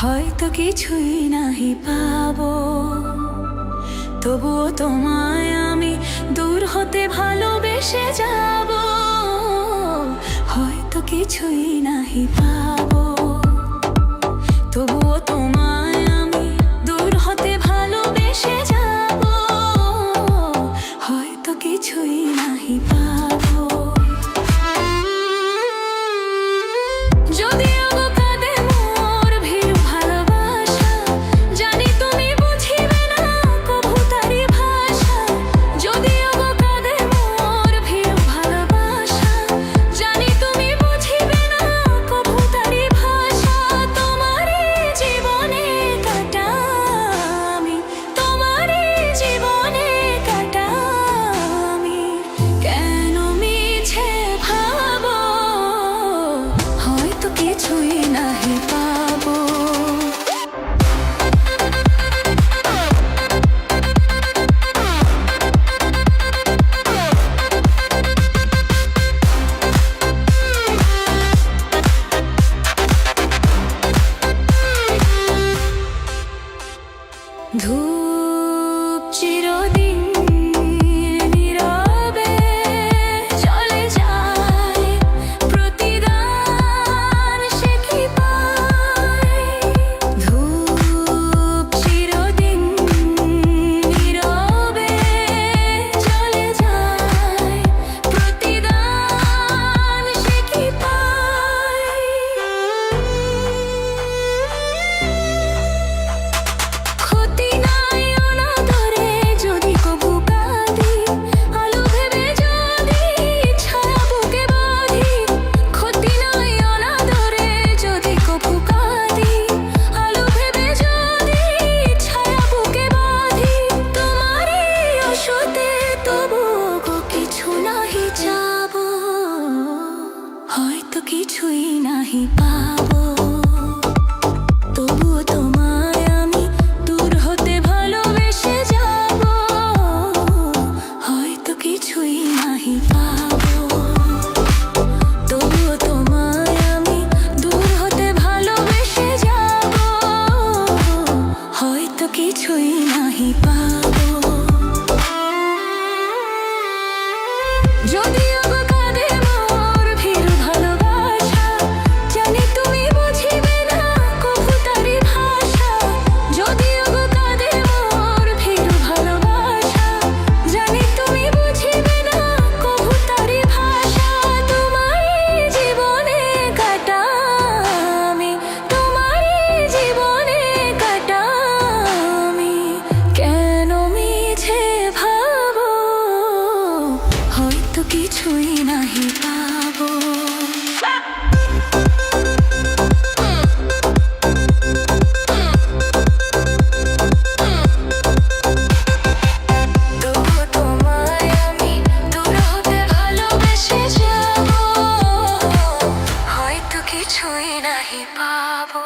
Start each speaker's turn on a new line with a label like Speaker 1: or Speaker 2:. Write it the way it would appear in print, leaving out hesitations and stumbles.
Speaker 1: হয়তো কিছুই নাহি পাবো, তবুও তোমায় আমি দূর হতে ভালোবেসে যাব। হয়তো কিছুই নাহি পাবো, তবুও তোমায় আমি দূর হতে ভালোবেসে যাব। হয়তো কিছুই নাহি পাবো। যদিও কাঁদে মোর ভীরু ভালোবাসা, জানি তুমি বুঝিবে না কভু তারি ভাষা। যদিও কাঁদে মোর ভীরু ভালোবাসা, জানি তুমি বুঝিবে না কভু তারি ভাষা। তোমারই জীবনে কাটা আমি, তোমারই জীবনে কাটা আমি। কেন মিছে ভাবো, হয়তো কিছুই নাহি পাবো। ধূপ চিরদিন নীরবে চলে যায়, প্রতিদান সে কি পায়? ধূপ চিরদিন নীরবে চলে যায়, প্রতিদান সে কি পায়? ক্ষতি নাই অনাদরে যদি কভু কাঁদি, আলো ভেবে যদি ছায়া বুকে বাঁধি। ক্ষতি নাই অনাদরে যদি কভু কাঁদি, আলো ভেবে যদি ছায়া বুকে বাঁধি। তোমারই অসতে তবু গো কিছু নাহি চাবো, হয়তো কিছুই নাহি পাবো। তবুও তোমায় আমি দূর হতে ভালোবেসে যাব। হয়তো কিছুই নাহি পাবো, তবুও তোমায় আমি দূর হতে ভালোবেসে যাব। হয়তো কিছুই নাহি পাবো। যদিও কাঁদে মোর ভীরু ভালোবাসা, জানি তুমি বুঝিবে না কভু তারি ভাষা। যদিও কাঁদে মোর ভীরু ভালোবাসা, জানি তুমি বুঝিবে না কভু তারি ভাষা। তোমারই জীবনে কাটা আমি, তোমারই জীবনে কাটা আমি। কেন মিছে ভাবো, হয়তো কিছুই নাহি পাবো। তবুও তোমায় আমি দূর হতে ভালোবেসে যাব। হয়তো কিছুই নাহি পাবো।